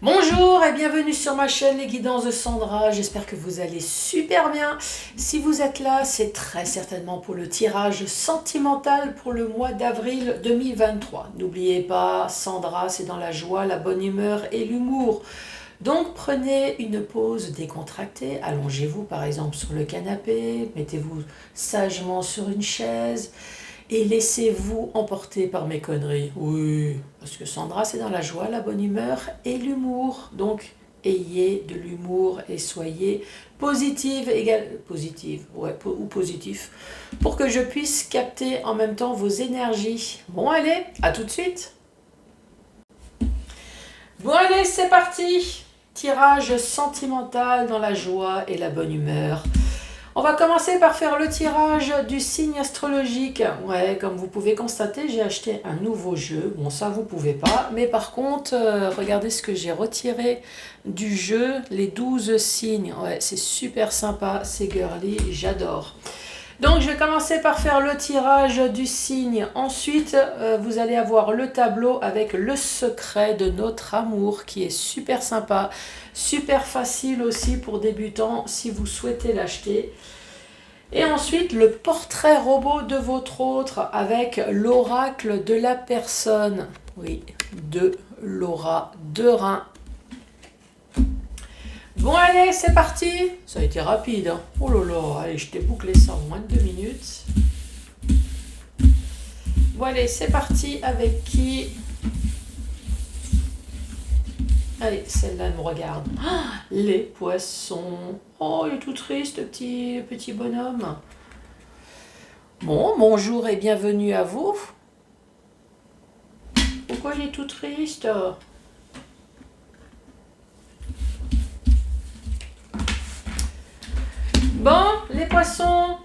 Bonjour et bienvenue sur ma chaîne Les Guidances de Sandra, j'espère que vous allez super bien. Si vous êtes là, c'est très certainement pour le tirage sentimental pour le mois d'avril 2023. N'oubliez pas, Sandra, c'est dans la joie, la bonne humeur et l'humour. Donc prenez une pause décontractée, allongez-vous par exemple sur le canapé, mettez-vous sagement sur une chaise et laissez-vous emporter par mes conneries. Oui, parce que Sandra, c'est dans la joie, la bonne humeur et l'humour. Donc, ayez de l'humour et soyez positive, ouais, ou positif, pour que je puisse capter en même temps vos énergies. Bon, allez, à tout de suite. Bon, allez, c'est parti. Tirage sentimental dans la joie et la bonne humeur. On va commencer par faire le tirage du signe astrologique. Ouais, comme vous pouvez constater, j'ai acheté un nouveau jeu. Bon, ça, vous pouvez pas. Mais par contre, regardez ce que j'ai retiré du jeu, les 12 signes. Ouais, c'est super sympa, c'est girly, j'adore. Donc, je vais commencer par faire le tirage du signe. Ensuite, vous allez avoir le tableau avec le secret de notre amour qui est super sympa, super facile aussi pour débutants si vous souhaitez l'acheter. Et ensuite, le portrait robot de votre autre avec l'oracle de la personne. Oui, de Laura Derain. Bon, allez, c'est parti. Ça a été rapide. Hein. Oh là là, allez, je t'ai bouclé ça en moins de 2 minutes. Bon, allez, c'est parti. Avec qui? Allez, celle-là, elle me regarde. Ah, les poissons. Oh, il est tout triste, petit bonhomme. Bon, bonjour et bienvenue à vous. Pourquoi il est tout triste? Bon, les poissons.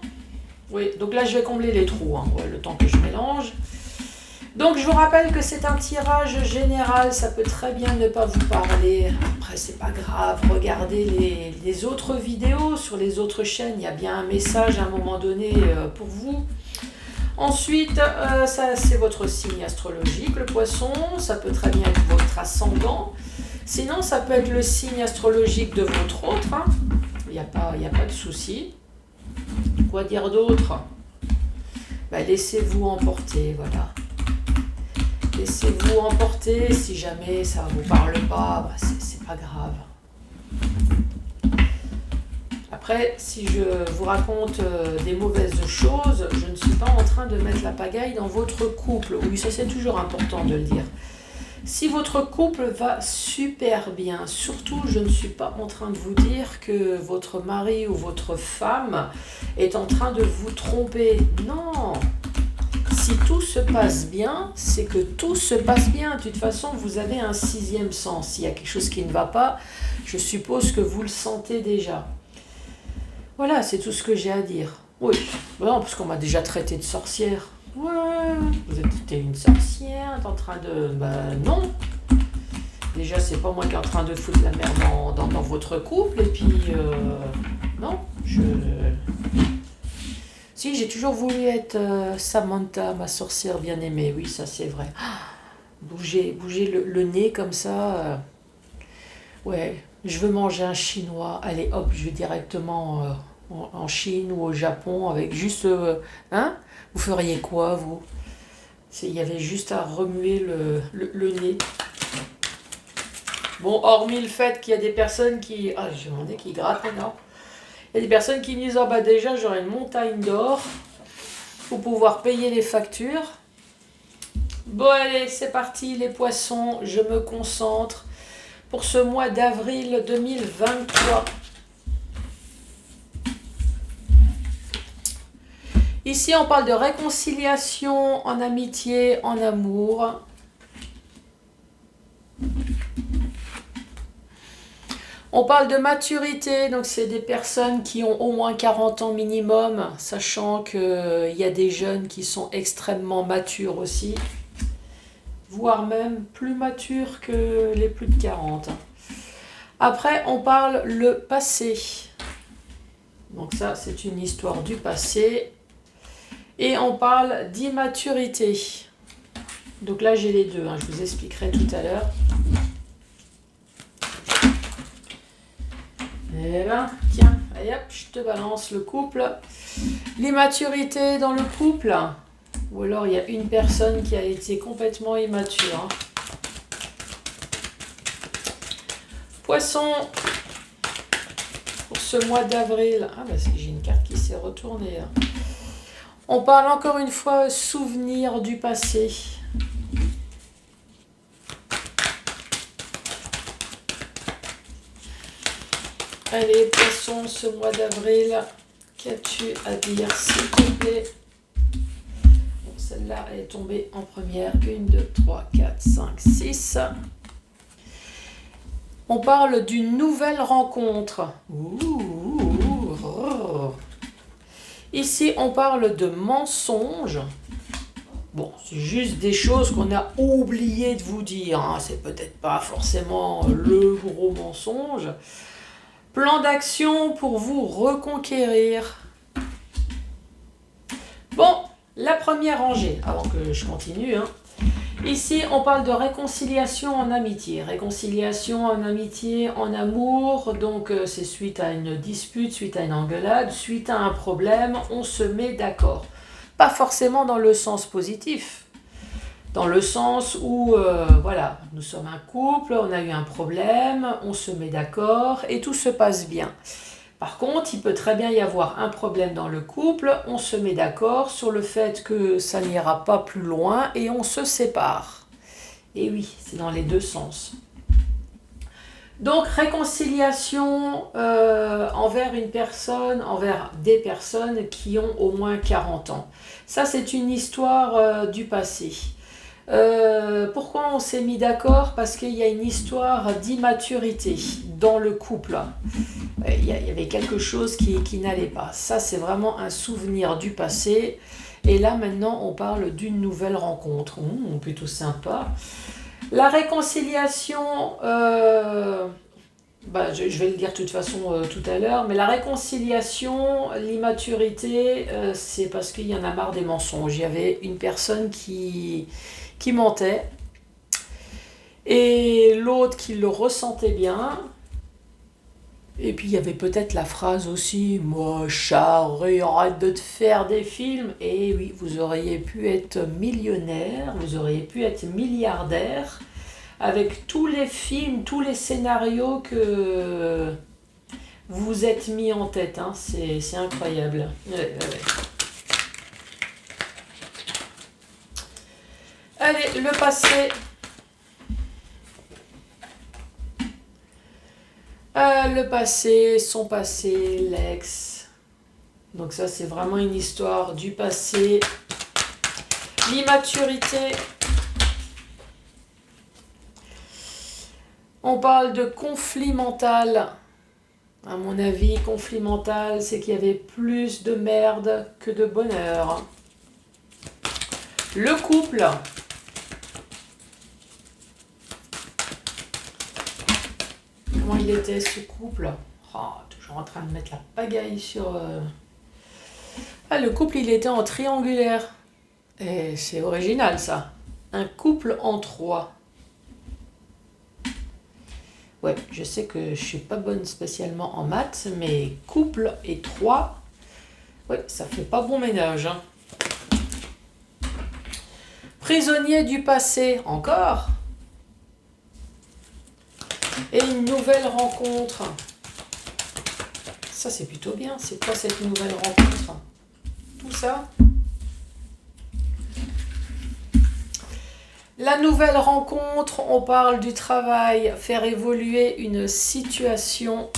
Oui, donc là, je vais combler les trous, hein, ouais, le temps que je mélange. Donc, je vous rappelle que c'est un tirage général. Ça peut très bien ne pas vous parler. Après, c'est pas grave. Regardez les autres vidéos sur les autres chaînes. Il y a bien un message à un moment donné pour vous. Ensuite, ça c'est votre signe astrologique, le poisson. Ça peut très bien être votre ascendant. Sinon, ça peut être le signe astrologique de votre autre. Hein. Il n'y a pas de souci. Quoi dire d'autre? Laissez-vous emporter, voilà. Laissez-vous emporter. Si jamais ça ne vous parle pas, c'est pas grave. Après, si je vous raconte des mauvaises choses, je ne suis pas en train de mettre la pagaille dans votre couple. Oui, ça c'est toujours important de le dire. Si votre couple va super bien, surtout je ne suis pas en train de vous dire que votre mari ou votre femme est en train de vous tromper. Non! Si tout se passe bien, c'est que tout se passe bien. De toute façon, vous avez un sixième sens. S'il y a quelque chose qui ne va pas, je suppose que vous le sentez déjà. Voilà, c'est tout ce que j'ai à dire. Oui, non, parce qu'on m'a déjà traité de sorcière. Ouais, vous êtes une sorcière, t'es en train de... non. Déjà, c'est pas moi qui est en train de foutre la merde dans votre couple. Et puis, non, Si, j'ai toujours voulu être Samantha, ma sorcière bien-aimée. Oui, ça c'est vrai. Bouger le nez comme ça. Ouais, je veux manger un chinois. Allez, hop, je vais directement en Chine ou au Japon avec juste... hein? Vous feriez quoi, vous? Il y avait juste à remuer le nez. Bon, hormis le fait qu'il y a des personnes qui... Ah, j'ai demandé qui grattent maintenant. Il y a des personnes qui me disent, oh, déjà, j'aurai une montagne d'or pour pouvoir payer les factures. Bon, allez, c'est parti, les poissons, je me concentre pour ce mois d'avril 2023. Ici, on parle de réconciliation en amitié, en amour. On parle de maturité, donc c'est des personnes qui ont au moins 40 ans minimum, sachant qu'il y a des jeunes qui sont extrêmement matures aussi, voire même plus matures que les plus de 40. Après, on parle le passé. Donc ça, c'est une histoire du passé. Et on parle d'immaturité. Donc là, j'ai les deux, hein, je vous expliquerai tout à l'heure. Eh ben, tiens, allez hop, je te balance le couple. L'immaturité dans le couple. Ou alors il y a une personne qui a été complètement immature. Hein. Poisson, pour ce mois d'avril. Ah bah j'ai une carte qui s'est retournée. Hein. On parle encore une fois souvenir du passé. Allez, poisson, ce mois d'avril, qu'as-tu à dire, s'il te plaît? Bon, celle-là, elle est tombée en première. 1, 2, 3, 4, 5, 6. On parle d'une nouvelle rencontre. Ici, on parle de mensonges. Bon, c'est juste des choses qu'on a oublié de vous dire. Hein. C'est peut-être pas forcément le gros mensonge. Plan d'action pour vous reconquérir. Bon, la première rangée, avant que je continue. Hein. Ici, on parle de réconciliation en amitié. Réconciliation en amitié, en amour. Donc, c'est suite à une dispute, suite à une engueulade, suite à un problème. On se met d'accord. Pas forcément dans le sens positif. Dans le sens où, voilà, nous sommes un couple, on a eu un problème, on se met d'accord et tout se passe bien. Par contre, il peut très bien y avoir un problème dans le couple, on se met d'accord sur le fait que ça n'ira pas plus loin et on se sépare. Et oui, c'est dans les deux sens. Donc, réconciliation envers une personne, envers des personnes qui ont au moins 40 ans. Ça, c'est une histoire du passé. Pourquoi on s'est mis d'accord? Parce qu'il y a une histoire d'immaturité dans le couple. Il y avait quelque chose qui n'allait pas. Ça, c'est vraiment un souvenir du passé. Et là, maintenant, on parle d'une nouvelle rencontre. Plutôt sympa. La réconciliation, je vais le dire de toute façon tout à l'heure, mais la réconciliation, l'immaturité, c'est parce qu'il y en a marre des mensonges. Il y avait une personne qui mentait et l'autre qui le ressentait bien. Et puis il y avait peut-être la phrase aussi, moi Charles, arrête de te faire des films. Et oui, vous auriez pu être millionnaire, vous auriez pu être milliardaire avec tous les films, tous les scénarios que vous êtes mis en tête. Hein. C'est incroyable. Ouais. Allez, le passé. Le passé, son passé, l'ex. Donc ça, c'est vraiment une histoire du passé. L'immaturité. On parle de conflit mental. À mon avis, conflit mental, c'est qu'il y avait plus de merde que de bonheur. Le couple. Comment il était ce couple? Toujours en train de mettre la pagaille sur... le couple, il était en triangulaire. Et c'est original, ça. Un couple en 3. Ouais, je sais que je suis pas bonne spécialement en maths, mais couple et 3, ouais, ça fait pas bon ménage. Hein. Prisonnier du passé, encore. Et une nouvelle rencontre. Ça, c'est plutôt bien. C'est quoi cette nouvelle rencontre? Tout ça. La nouvelle rencontre, on parle du travail, faire évoluer une situation.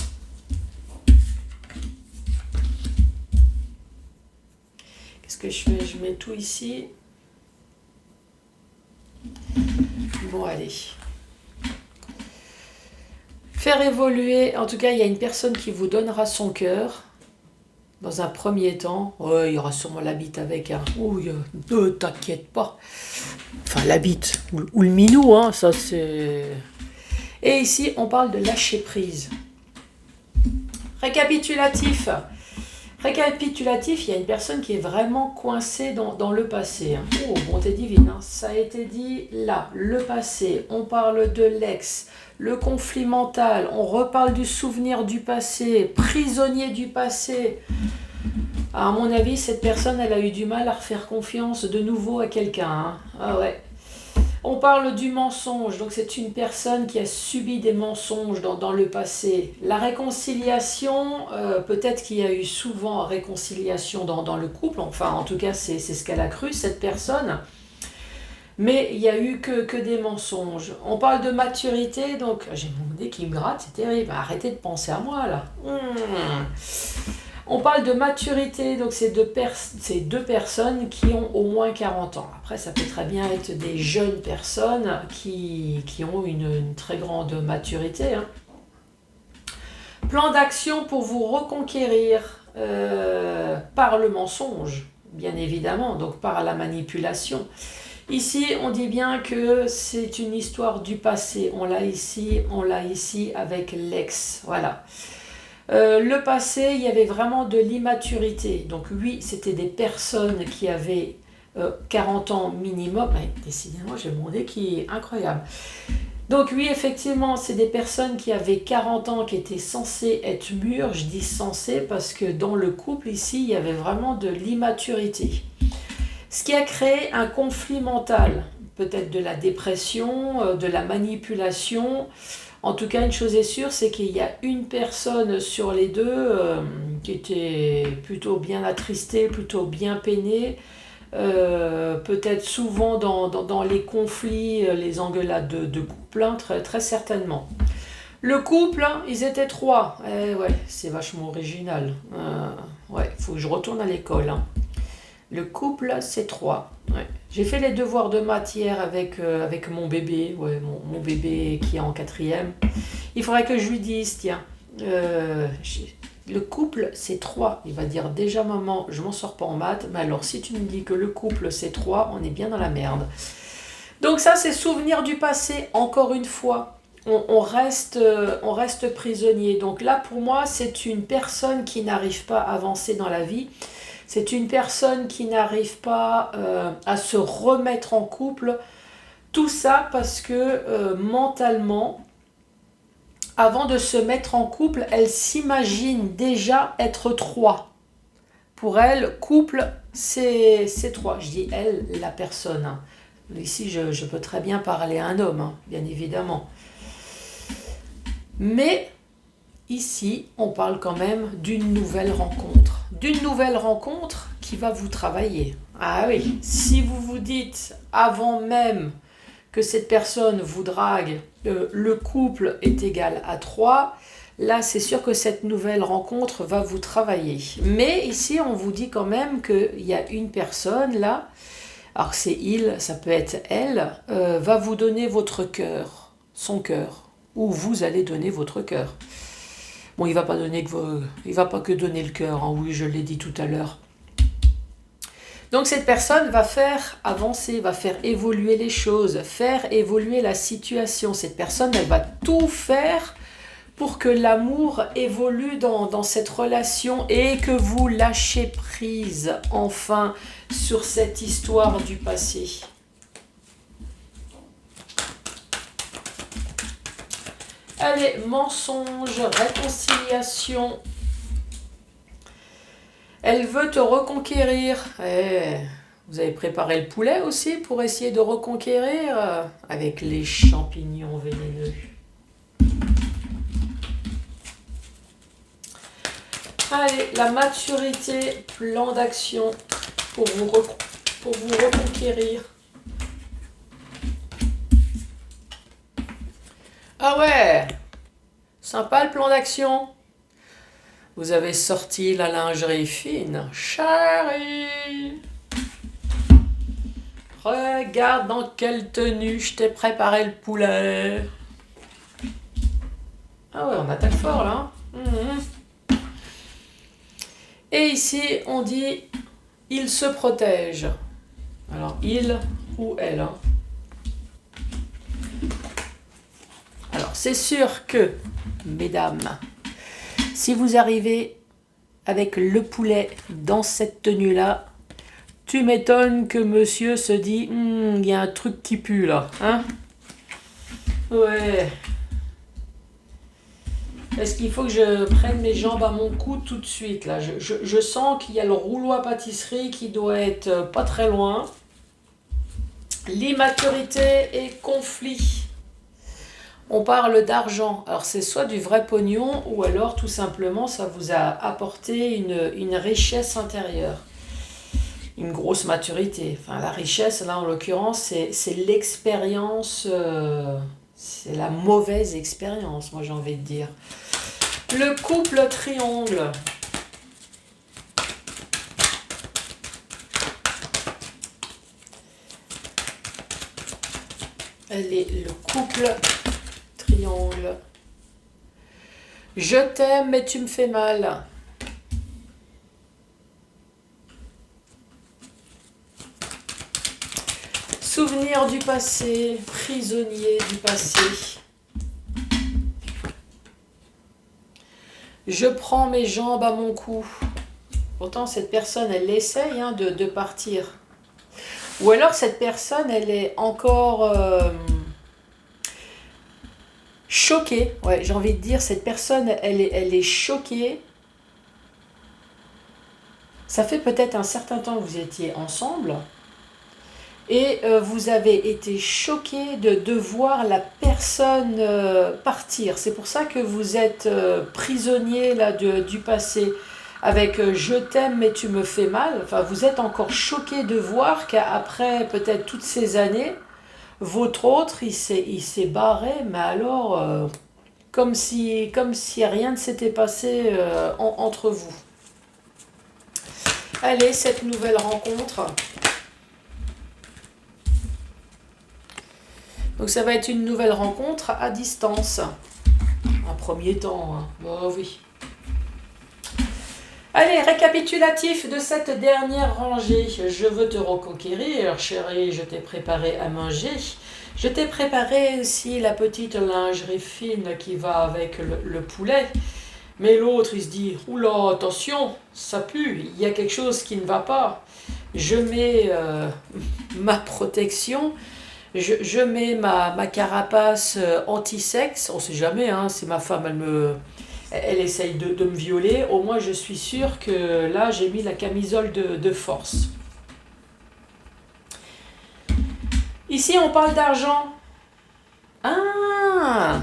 Qu'est-ce que je fais? Je mets tout ici. Bon, allez. Faire évoluer, en tout cas, il y a une personne qui vous donnera son cœur. Dans un premier temps, il y aura sûrement la bite avec un... ne t'inquiète pas. Enfin, la bite ou le minou, hein, ça c'est... Et ici, on parle de lâcher prise. Récapitulatif. Récapitulatif, il y a une personne qui est vraiment coincée dans le passé. Hein. Oh, bonté divine, hein. Ça a été dit là, le passé, on parle de l'ex, le conflit mental, on reparle du souvenir du passé, prisonnier du passé. À mon avis, cette personne, elle a eu du mal à refaire confiance de nouveau à quelqu'un. Hein. Ah ouais. On parle du mensonge, donc c'est une personne qui a subi des mensonges dans le passé. La réconciliation, peut-être qu'il y a eu souvent réconciliation dans le couple, enfin en tout cas c'est ce qu'elle a cru, cette personne. Mais il n'y a eu que des mensonges. On parle de maturité, donc j'ai mon nez qui me gratte, c'est terrible. Arrêtez de penser à moi là. On parle de maturité, donc c'est deux personnes qui ont au moins 40 ans. Après, ça peut très bien être des jeunes personnes qui ont une très grande maturité. Hein. Plan d'action pour vous reconquérir par le mensonge, bien évidemment, donc par la manipulation. Ici, on dit bien que c'est une histoire du passé. On l'a ici avec l'ex. Voilà. Le passé, il y avait vraiment de l'immaturité. Donc oui, c'était des personnes qui avaient 40 ans minimum. Ouais, décidément, j'ai mon nez qui est incroyable. Donc oui, effectivement, c'est des personnes qui avaient 40 ans, qui étaient censées être mûres. Je dis censées parce que dans le couple, ici, il y avait vraiment de l'immaturité. Ce qui a créé un conflit mental. Peut-être de la dépression, de la manipulation. En tout cas, une chose est sûre, c'est qu'il y a une personne sur les deux qui était plutôt bien attristée, plutôt bien peinée, peut-être souvent dans les conflits, les engueulades de couple, hein, très, très certainement. Le couple, hein, ils étaient 3. Ouais, c'est vachement original. Ouais, il faut que je retourne à l'école. Hein. Le couple, c'est 3. Ouais. J'ai fait les devoirs de maths hier avec mon bébé, ouais, mon bébé qui est en 4e. Il faudrait que je lui dise, tiens, le couple, c'est 3. Il va dire, déjà maman, je m'en sors pas en maths, mais alors si tu me dis que le couple, c'est 3, on est bien dans la merde. Donc ça, c'est souvenir du passé, encore une fois. On reste prisonnier. Donc là, pour moi, c'est une personne qui n'arrive pas à avancer dans la vie. C'est une personne qui n'arrive pas à se remettre en couple. Tout ça parce que mentalement, avant de se mettre en couple, elle s'imagine déjà être 3. Pour elle, couple, c'est 3. Je dis elle, la personne. Hein. Ici, je peux très bien parler à un homme, hein, bien évidemment. Mais ici, on parle quand même d'une nouvelle rencontre. D'une nouvelle rencontre qui va vous travailler. Ah oui, si vous vous dites avant même que cette personne vous drague, le couple est égal à 3, là c'est sûr que cette nouvelle rencontre va vous travailler. Mais ici, on vous dit quand même qu'il y a une personne là, alors c'est il, ça peut être elle, va vous donner votre cœur, son cœur, ou vous allez donner votre cœur. Bon, il va pas que donner le cœur, hein, oui, je l'ai dit tout à l'heure. Donc cette personne va faire avancer, va faire évoluer les choses, faire évoluer la situation. Cette personne, elle va tout faire pour que l'amour évolue dans cette relation et que vous lâchez prise enfin sur cette histoire du passé. Allez, mensonge, réconciliation. Elle veut te reconquérir. Vous avez préparé le poulet aussi pour essayer de reconquérir avec les champignons vénéneux. Allez, la maturité, plan d'action pour vous reconquérir. Ah ouais, sympa le plan d'action. Vous avez sorti la lingerie fine. Chérie, regarde dans quelle tenue je t'ai préparé le poulet. Ah ouais, on attaque fort là. Et ici, on dit il se protège. Alors, il ou elle. Hein. Alors, c'est sûr que, mesdames, si vous arrivez avec le poulet dans cette tenue-là, tu m'étonnes que monsieur se dit, il y a un truc qui pue là, hein? Ouais. Est-ce qu'il faut que je prenne mes jambes à mon cou tout de suite là? Je sens qu'il y a le rouleau à pâtisserie qui doit être pas très loin. L'immaturité et conflit. On parle d'argent. Alors c'est soit du vrai pognon ou alors tout simplement ça vous a apporté une richesse intérieure. Une grosse maturité. Enfin la richesse là en l'occurrence c'est l'expérience, c'est la mauvaise expérience moi j'ai envie de dire. Le couple triangle. Allez, le couple triangle. Je t'aime mais tu me fais mal. Souvenir du passé, prisonnier du passé. Je prends mes jambes à mon cou. Pourtant, cette personne, elle essaye de partir. Ou alors, cette personne, elle est encore choquée. Ouais, j'ai envie de dire, cette personne, elle est choquée. Ça fait peut-être un certain temps que vous étiez ensemble. Et vous avez été choqué de voir la personne partir. C'est pour ça que vous êtes prisonnier là, du passé. Avec je t'aime mais tu me fais mal. Enfin, vous êtes encore choqué de voir qu'après peut-être toutes ces années, votre autre, il s'est barré. Mais alors, comme si rien ne s'était passé entre vous. Allez, cette nouvelle rencontre. Donc ça va être une nouvelle rencontre à distance. Un premier temps, hein. Oh oui. Allez, récapitulatif de cette dernière rangée. Je veux te reconquérir, chérie, je t'ai préparé à manger. Je t'ai préparé aussi la petite lingerie fine qui va avec le poulet. Mais l'autre, il se dit, oula, attention, ça pue, il y a quelque chose qui ne va pas. Je mets ma protection. Je mets ma carapace anti-sexe, on ne sait jamais, hein, si ma femme elle essaye de me violer, au moins je suis sûre que là j'ai mis la camisole de force. Ici on parle d'argent. Ah,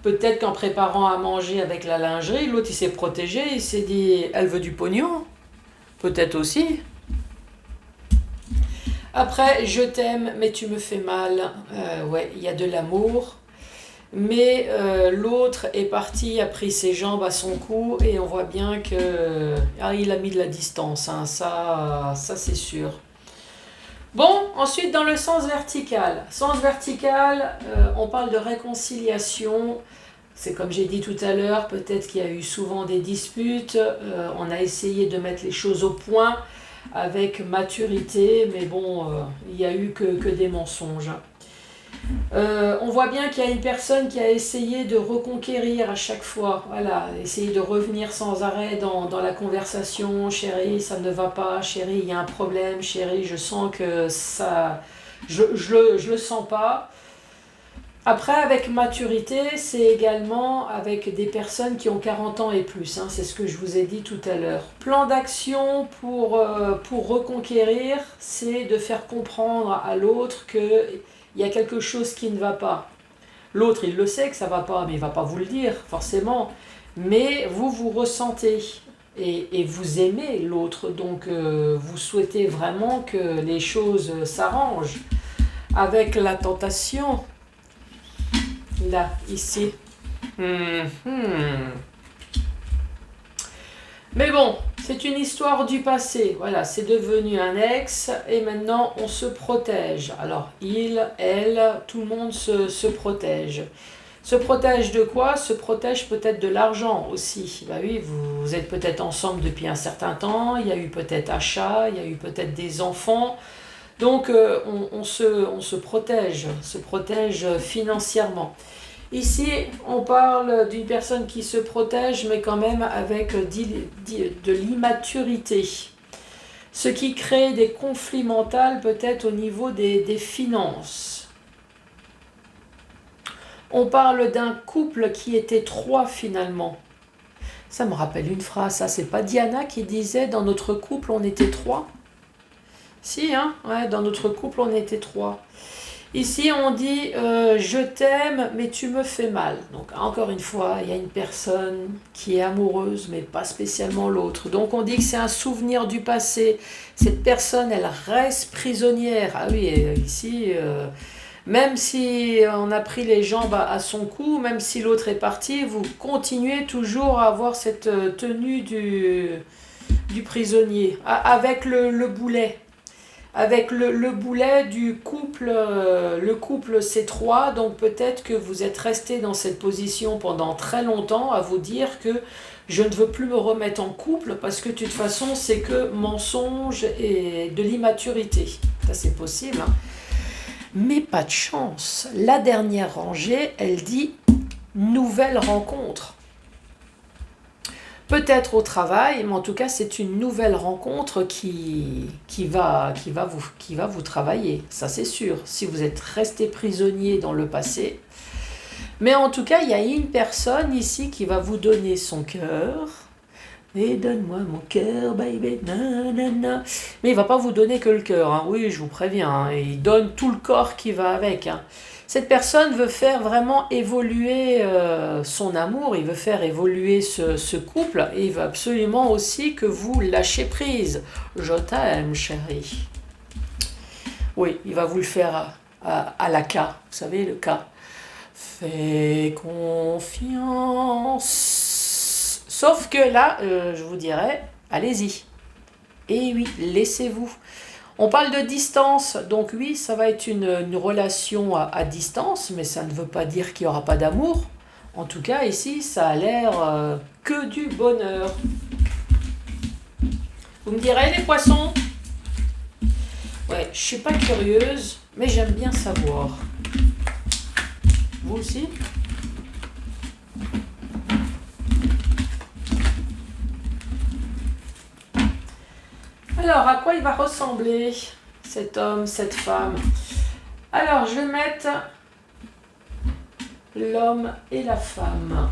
peut-être qu'en préparant à manger avec la lingerie, l'autre il s'est protégé, il s'est dit elle veut du pognon, peut-être aussi. Après, je t'aime, mais tu me fais mal. Ouais, il y a de l'amour. Mais l'autre est parti, a pris ses jambes à son cou et on voit bien que il a mis de la distance. Hein, ça c'est sûr. Bon, ensuite dans le sens vertical. Sens vertical, on parle de réconciliation. C'est comme j'ai dit tout à l'heure, peut-être qu'il y a eu souvent des disputes. On a essayé de mettre les choses au point avec maturité, mais bon, il n'y a eu que des mensonges. On voit bien qu'il y a une personne qui a essayé de reconquérir à chaque fois, voilà, essayer de revenir sans arrêt dans la conversation. Chérie, ça ne va pas, chérie, il y a un problème, chérie, je sens que ça, je le sens pas. Après, avec maturité, c'est également avec des personnes qui ont 40 ans et plus. Hein, c'est ce que je vous ai dit tout à l'heure. Plan d'action pour reconquérir, c'est de faire comprendre à l'autre qu'il y a quelque chose qui ne va pas. L'autre, il le sait que ça ne va pas, mais il ne va pas vous le dire, forcément. Mais vous ressentez et vous aimez l'autre. Donc, vous souhaitez vraiment que les choses s'arrangent. Avec la tentation... Là, ici. Mais bon, c'est une histoire du passé. Voilà, c'est devenu un ex et maintenant on se protège. Alors, il, elle, tout le monde se protège. Se protège de quoi? Se protège peut-être de l'argent aussi. Bah oui, vous êtes peut-être ensemble depuis un certain temps, il y a eu peut-être achat, il y a eu peut-être des enfants. Donc on se protège financièrement. Ici, on parle d'une personne qui se protège, mais quand même avec de l'immaturité. Ce qui crée des conflits mentaux peut-être au niveau des finances. On parle d'un couple qui était trois finalement. Ça me rappelle une phrase, ça c'est pas Diana qui disait dans notre couple on était trois? Si, hein, ouais, dans notre couple on était trois. Ici on dit je t'aime mais tu me fais mal. Donc encore une fois, il y a une personne qui est amoureuse mais pas spécialement l'autre. Donc on dit que c'est un souvenir du passé. Cette personne elle reste prisonnière. Ah oui, ici... même si on a pris les jambes à son cou, même si l'autre est parti, vous continuez toujours à avoir cette tenue du prisonnier, avec le boulet. Avec le boulet du couple, le couple c'est trois, donc peut-être que vous êtes resté dans cette position pendant très longtemps à vous dire que je ne veux plus me remettre en couple parce que de toute façon c'est que mensonge et de l'immaturité. Ça c'est possible, hein. Mais pas de chance. La dernière rangée, elle dit nouvelle rencontre. Peut-être au travail, mais en tout cas, c'est une nouvelle rencontre qui va vous travailler. Ça, c'est sûr. Si vous êtes resté prisonnier dans le passé. Mais en tout cas, il y a une personne ici qui va vous donner son cœur. Et donne-moi mon cœur, baby, nanana. Mais il va pas vous donner que le cœur, hein. Oui, je vous préviens, hein. Il donne tout le corps qui va avec, hein. Cette personne veut faire vraiment évoluer son amour, il veut faire évoluer ce couple, et il veut absolument aussi que vous lâchez prise. Je t'aime, chérie. Oui, il va vous le faire à la K, vous savez, le K. Fais confiance. Sauf que là, je vous dirais, allez-y. Et oui, laissez-vous. On parle de distance, donc oui, ça va être une relation à distance, mais ça ne veut pas dire qu'il n'y aura pas d'amour. En tout cas, ici, ça a l'air que du bonheur. Vous me direz, les poissons? Ouais, je suis pas curieuse, mais j'aime bien savoir. Vous aussi? Alors, à quoi il va ressembler cet homme, cette femme? Alors, je vais mettre l'homme et la femme.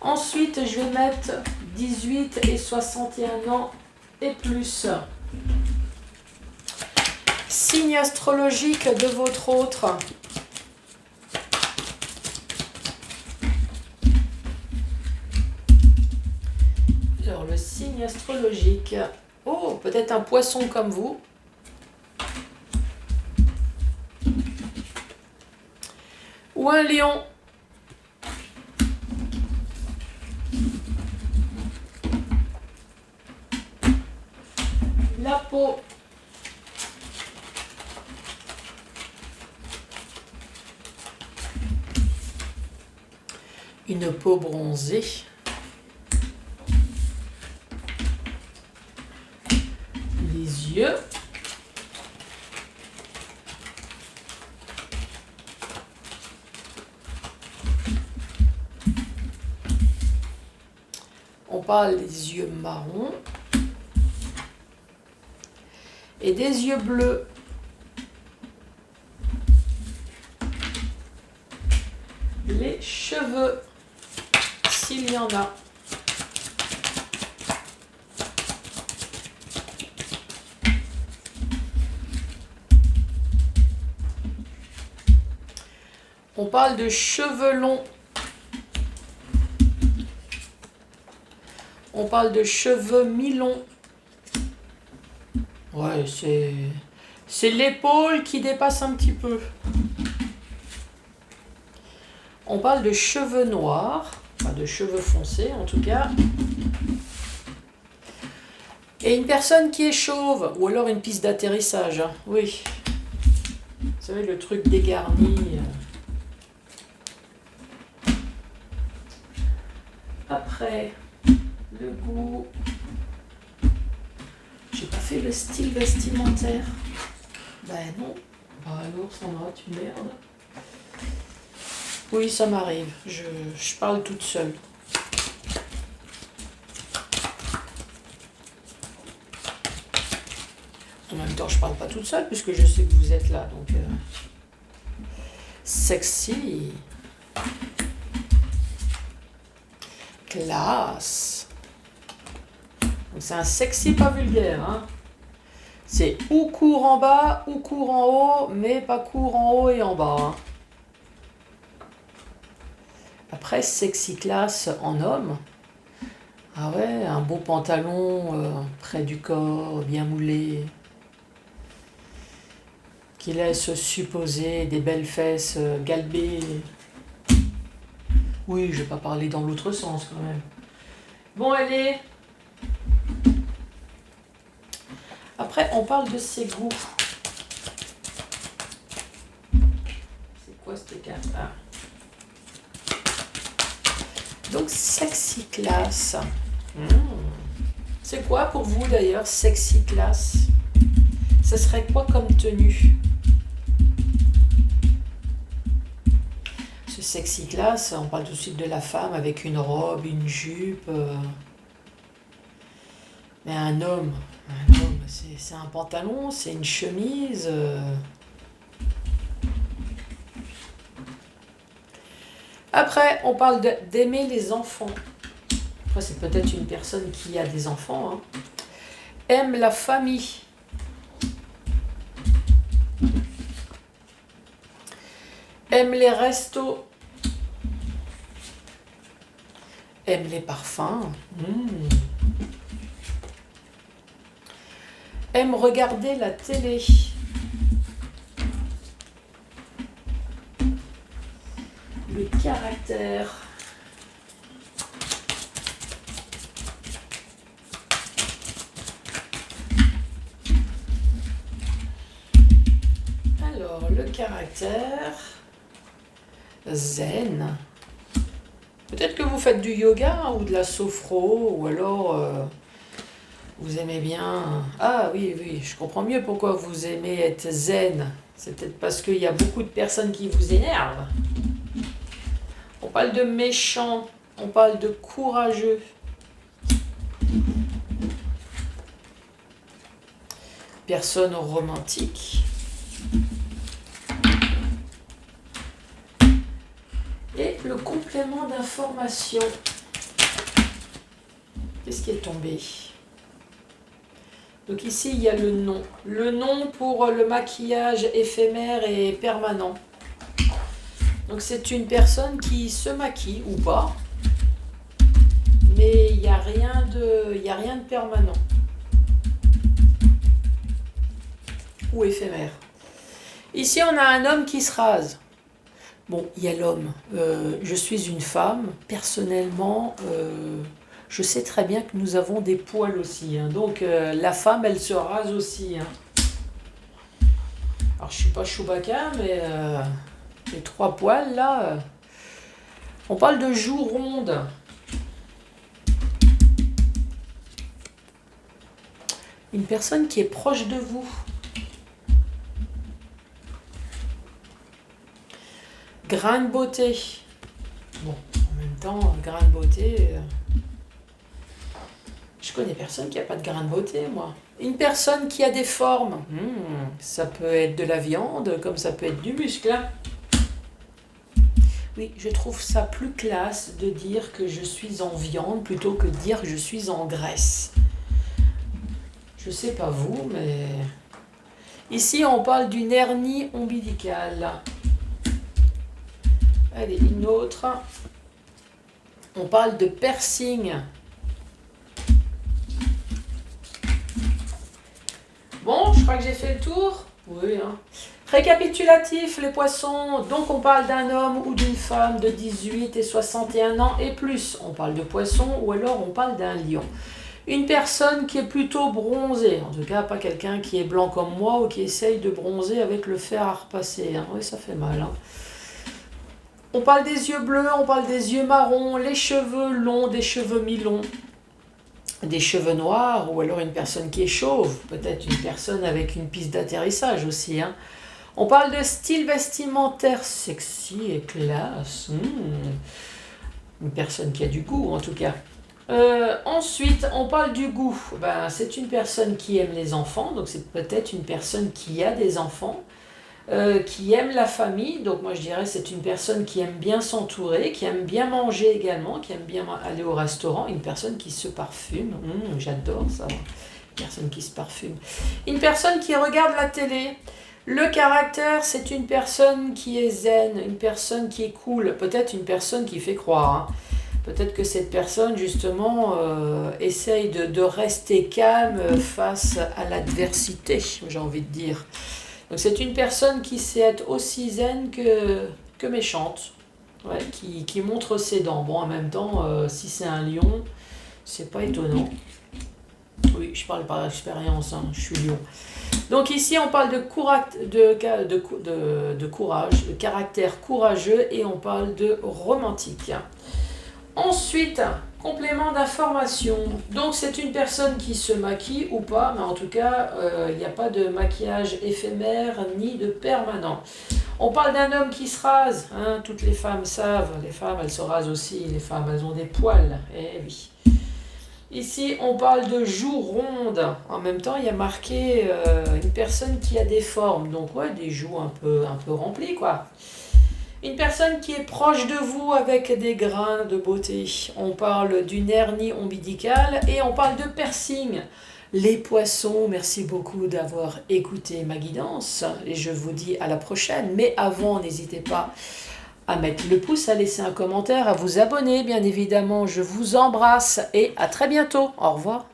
Ensuite, je vais mettre 18 et 61 ans et plus. Signe astrologique de votre autre. Alors, le signe astrologique. Oh, peut-être un poisson comme vous. Ou un lion. La peau. Une peau bronzée. Les yeux. On parle des yeux marrons et des yeux bleus. Les cheveux, s'il y en a. On parle de cheveux longs. On parle de cheveux mi-longs. Ouais, c'est l'épaule qui dépasse un petit peu. On parle de cheveux noirs, enfin de cheveux foncés en tout cas. Et une personne qui est chauve, ou alors une piste d'atterrissage, hein. Oui. Vous savez, le truc dégarni. Après, le goût. J'ai pas fait le style vestimentaire. Ben non. Bah alors, Sandra, tu merdes. Oui, ça m'arrive. Je parle toute seule. En même temps, je parle pas toute seule puisque je sais que vous êtes là. Donc, sexy. Classe. Donc, c'est un sexy pas vulgaire. Hein. C'est ou court en bas ou court en haut, mais pas court en haut et en bas. Hein. Après, sexy classe en homme. Ah ouais, un beau pantalon près du corps, bien moulé. Qui laisse supposer des belles fesses galbées. Oui, je vais pas parler dans l'autre sens quand même. Bon, allez. Après, on parle de ses goûts. C'est quoi cette carte? Ah. Donc, sexy class. C'est quoi pour vous d'ailleurs, sexy class? Ce serait quoi comme tenue? Ce sexy class, on parle tout de suite de la femme avec une robe, une jupe. Mais un homme, c'est un pantalon, c'est une chemise. Après, on parle d'aimer les enfants. Après, c'est peut-être une personne qui a des enfants. Hein. Aime la famille. Aime les restos. Aime les parfums. Aime regarder la télé. Le caractère. Alors, le caractère. Zen. Peut-être que vous faites du yoga ou de la sophro, ou alors vous aimez bien... Ah oui, je comprends mieux pourquoi vous aimez être zen. C'est peut-être parce qu'il y a beaucoup de personnes qui vous énervent. On parle de méchant, on parle de courageux. Personne romantique. Et le complément d'information. Qu'est-ce qui est tombé? Donc ici, il y a le nom. Le nom pour le maquillage éphémère et permanent. Donc c'est une personne qui se maquille ou pas. Mais il n'y a rien de permanent. Ou éphémère. Ici, on a un homme qui se rase. Bon, il y a l'homme. Je suis une femme. Personnellement, je sais très bien que nous avons des poils aussi. Hein. Donc, la femme, elle se rase aussi. Hein. Alors, je suis pas Chewbacca, mais les 3 poils, là... on parle de joues rondes. Une personne qui est proche de vous. Grain de beauté. Bon, en même temps, grain de beauté... je connais personne qui n'a pas de grain de beauté, moi. Une personne qui a des formes. Ça peut être de la viande, comme ça peut être du muscle. Hein. Oui, je trouve ça plus classe de dire que je suis en viande plutôt que de dire que je suis en graisse. Je sais pas vous, mais... Ici, on parle d'une hernie ombilicale. Allez, une autre. On parle de piercing. Bon, je crois que j'ai fait le tour. Oui, hein. Récapitulatif, les poissons. Donc, on parle d'un homme ou d'une femme de 18 et 61 ans et plus. On parle de poisson ou alors on parle d'un lion. Une personne qui est plutôt bronzée. En tout cas, pas quelqu'un qui est blanc comme moi ou qui essaye de bronzer avec le fer à repasser. Hein. Oui, ça fait mal. Hein. On parle des yeux bleus, on parle des yeux marrons, les cheveux longs, des cheveux mi-longs, des cheveux noirs, ou alors une personne qui est chauve, peut-être une personne avec une piste d'atterrissage aussi. Hein. On parle de style vestimentaire sexy et classe. Une personne qui a du goût, en tout cas. Ensuite, on parle du goût. Ben, c'est une personne qui aime les enfants, donc c'est peut-être une personne qui a des enfants, qui aime la famille. Donc moi je dirais c'est une personne qui aime bien s'entourer, qui aime bien manger également, qui aime bien aller au restaurant. Une personne qui se parfume. J'adore ça. Une personne qui se parfume. Une personne qui regarde la télé. Le caractère, c'est une personne qui est zen, une personne qui est cool, peut-être une personne qui fait croire. Peut-être que cette personne, justement, essaye de rester calme face à l'adversité, j'ai envie de dire. Donc c'est une personne qui sait être aussi zen que méchante, ouais, qui montre ses dents. Bon, en même temps, si c'est un lion, c'est pas étonnant. Oui, je parle par expérience, hein, je suis lion. Donc ici, on parle de courage, de caractère courageux et on parle de romantique. Ensuite, complément d'information. Donc c'est une personne qui se maquille ou pas, mais en tout cas, il n'y a pas de maquillage éphémère ni de permanent. On parle d'un homme qui se rase. Hein, toutes les femmes savent, les femmes, elles se rasent aussi. Les femmes, elles ont des poils. Eh oui. Ici, on parle de joues rondes. En même temps, il y a marqué une personne qui a des formes. Donc, ouais, des joues un peu remplies, quoi. Une personne qui est proche de vous avec des grains de beauté. On parle d'une hernie ombilicale et on parle de piercing. Les poissons, merci beaucoup d'avoir écouté ma guidance. Et je vous dis à la prochaine. Mais avant, n'hésitez pas à mettre le pouce, à laisser un commentaire, à vous abonner, bien évidemment. Je vous embrasse et à très bientôt. Au revoir.